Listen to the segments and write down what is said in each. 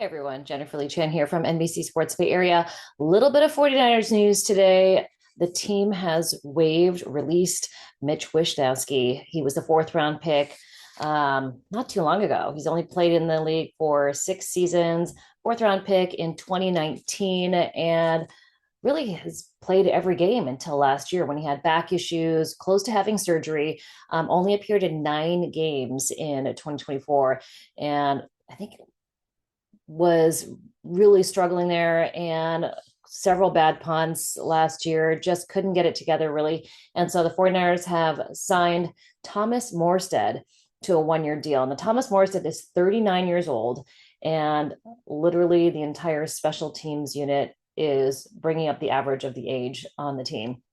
Hey everyone, Jennifer Lee Chan here from NBC Sports Bay Area. A little bit of 49ers news today. The team has released Mitch Wishnowsky. He was the fourth round pick not too long ago. He's only played in the league for 6 seasons, fourth round pick in 2019, and really has played every game until last year when he had back issues, close to having surgery, only appeared in 9 games in 2024. And I think was really struggling there and several bad punts last year, just couldn't get it together really. And so the 49ers have signed Thomas Morstead to a 1 year deal. And the Thomas Morstead is 39 years old. And literally the entire special teams unit is bringing up the average of the age on the team.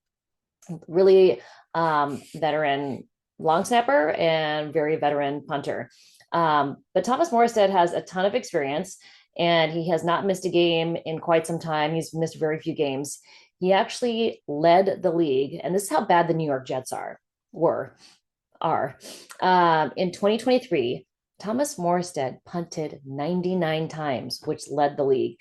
Really veteran long snapper and very veteran punter. But Thomas Morstead has a ton of experience and he has not missed a game in quite some time. He's missed very few games. He actually led the league, and this is how bad the New York Jets are. In 2023, Thomas Morstead punted 99 times, which led the league.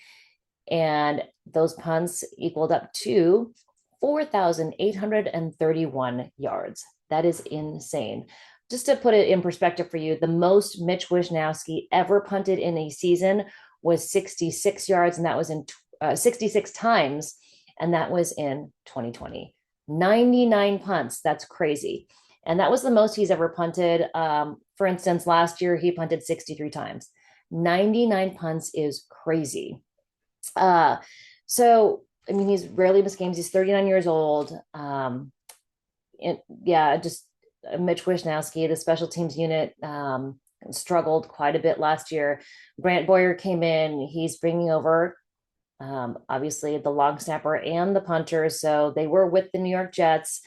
And those punts equaled up to 4,831 yards. That is insane. Just to put it in perspective for you, the most Mitch Wishnowsky ever punted in a season was 66 yards, and that was in 66 times, and that was in 2020. 99 punts. That's crazy. And that was the most he's ever punted. For instance, last year he punted 63 times. 99 punts is crazy. So, I mean, he's rarely missed games. He's 39 years old. Just Mitch Wishnowsky, the special teams unit, struggled quite a bit last year. Grant Boyer came in. He's bringing over, obviously, the long snapper and the punter. So they were with the New York Jets.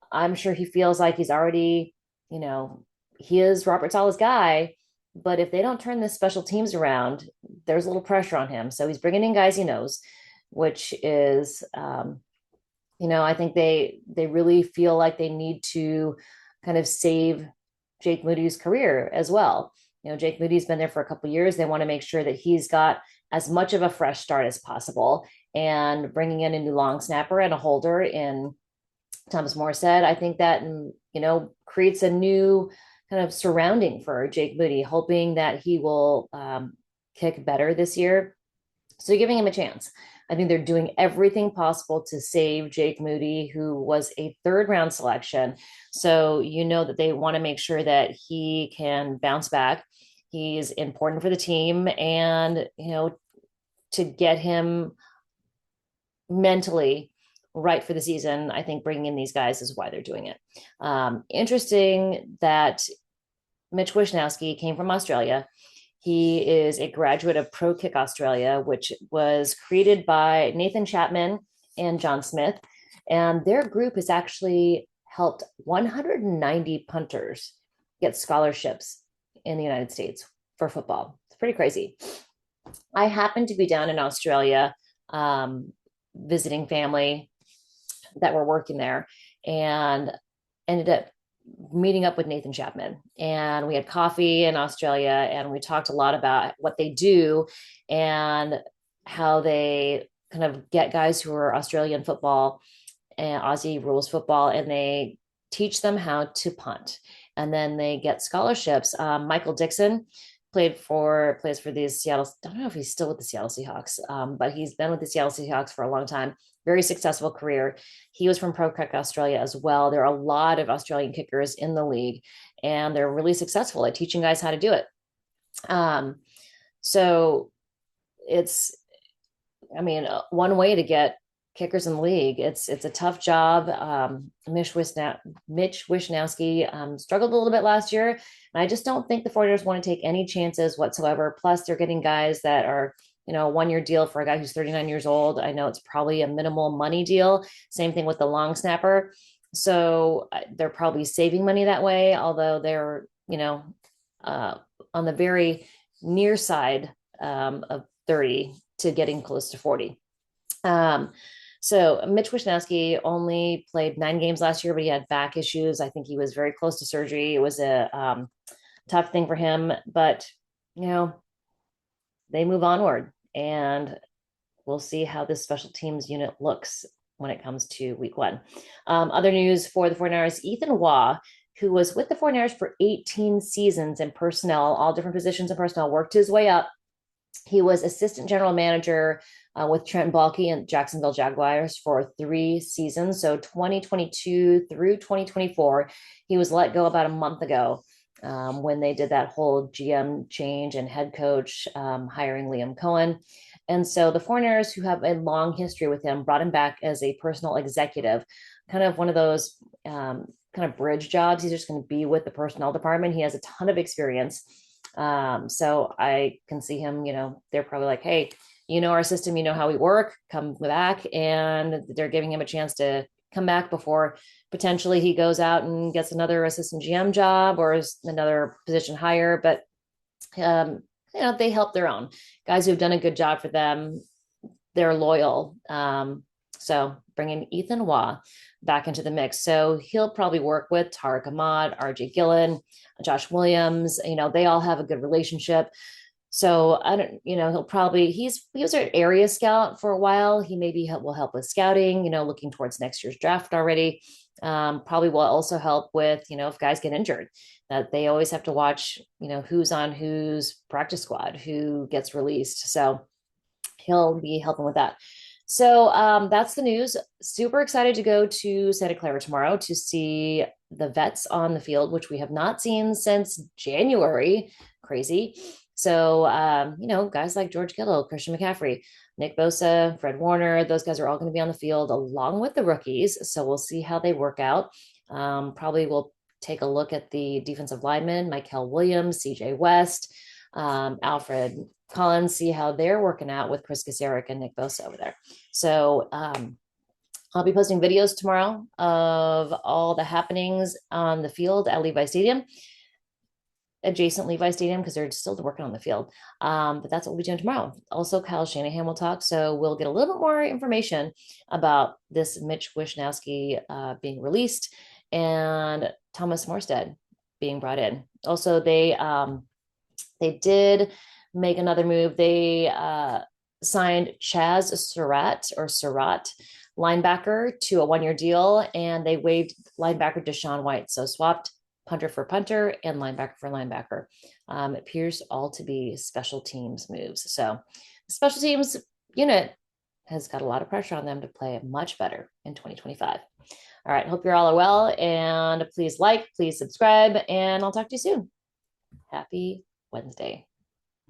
I'm sure he feels like he's already, he is Robert Saleh's guy. But if they don't turn this special teams around, there's a little pressure on him. So he's bringing in guys he knows, which is, I think they really feel like they need to kind of save Jake Moody's career as well. Jake Moody's been there for a couple of years. They want to make sure that he's got as much of a fresh start as possible. And bringing in a new long snapper and a holder in Thomas Morstead, I think that, creates a new kind of surrounding for Jake Moody, hoping that he will kick better this year. So you're giving him a chance. I think they're doing everything possible to save Jake Moody, who was a third round selection. So that they want to make sure that he can bounce back. He's important for the team, and to get him mentally right for the season. I think bringing in these guys is why they're doing it. Interesting that Mitch Wishnowsky came from Australia. He is a graduate of Pro Kick Australia, which was created by Nathan Chapman and John Smith. And their group has actually helped 190 punters get scholarships in the United States for football. It's pretty crazy. I happened to be down in Australia visiting family that were working there, and ended up meeting up with Nathan Chapman, and we had coffee in Australia, and we talked a lot about what they do and how they kind of get guys who are Australian football and Aussie rules football, and they teach them how to punt, and then they get scholarships. Michael Dixon plays for the Seattle. I don't know if he's still with the Seattle Seahawks, but he's been with the Seattle Seahawks for a long time. Very successful career. He was from Pro Kick Australia as well. There are a lot of Australian kickers in the league, and they're really successful at teaching guys how to do it. So it's, one way to get kickers in the league. It's a tough job. Mitch Wishnowsky struggled a little bit last year, and I just don't think the 49ers want to take any chances whatsoever. Plus, they're getting guys that are, a 1 year deal for a guy who's 39 years old. I know it's probably a minimal money deal. Same thing with the long snapper. So they're probably saving money that way, although they're, on the very near side of 30 to getting close to 40. So Mitch Wishnowsky only played 9 games last year, but he had back issues. I think he was very close to surgery. It was a tough thing for him, but they move onward, and we'll see how this special teams unit looks when it comes to week one. Other news for the 49ers, Ethan Waugh, who was with the 49ers for 18 seasons in personnel, all different positions in personnel, worked his way up. He was assistant general manager with Trent Baalke and Jacksonville Jaguars for 3 seasons. So 2022 through 2024, he was let go about a month ago when they did that whole GM change and head coach hiring Liam Cohen. And so the 49ers, who have a long history with him, brought him back as a personal executive, kind of one of those kind of bridge jobs. He's just going to be with the personnel department. He has a ton of experience. So I can see him, they're probably like, hey, our system, how we work, come back. And they're giving him a chance to come back before potentially he goes out and gets another assistant GM job or another position higher. But, they help their own guys who've done a good job for them. They're loyal. So bringing Ethan Waugh back into the mix. So he'll probably work with Tariq Ahmad, RJ Gillen, Josh Williams. They all have a good relationship. So I don't, he'll probably, he was an area scout for a while. He maybe will help with scouting, looking towards next year's draft already. Probably will also help with, if guys get injured, that they always have to watch, who's on whose practice squad, who gets released. So he'll be helping with that. So that's the news. Super excited to go to Santa Clara tomorrow to see the vets on the field, which we have not seen since January. Crazy. So, guys like George Kittle, Christian McCaffrey, Nick Bosa, Fred Warner, those guys are all going to be on the field along with the rookies. So we'll see how they work out. Probably we'll take a look at the defensive linemen, Michael Williams, CJ West, Alfred Collins, see how they're working out with Chris Kasarik and Nick Bosa over there. So I'll be posting videos tomorrow of all the happenings on the field at Levi Stadium, adjacent Levi Stadium, because they're still working on the field. But that's what we'll be doing tomorrow. Also, Kyle Shanahan will talk. So we'll get a little bit more information about this Mitch Wishnowsky being released and Thomas Morstead being brought in. Also, they did make another move. They signed Chaz Surratt, linebacker, to a 1-year deal, and they waived linebacker Deshaun White. So swapped punter for punter and linebacker for linebacker. It appears all to be special teams moves. So the special teams unit has got a lot of pressure on them to play much better in 2025. All right. Hope you're all well, and please subscribe, and I'll talk to you soon. Happy Wednesday.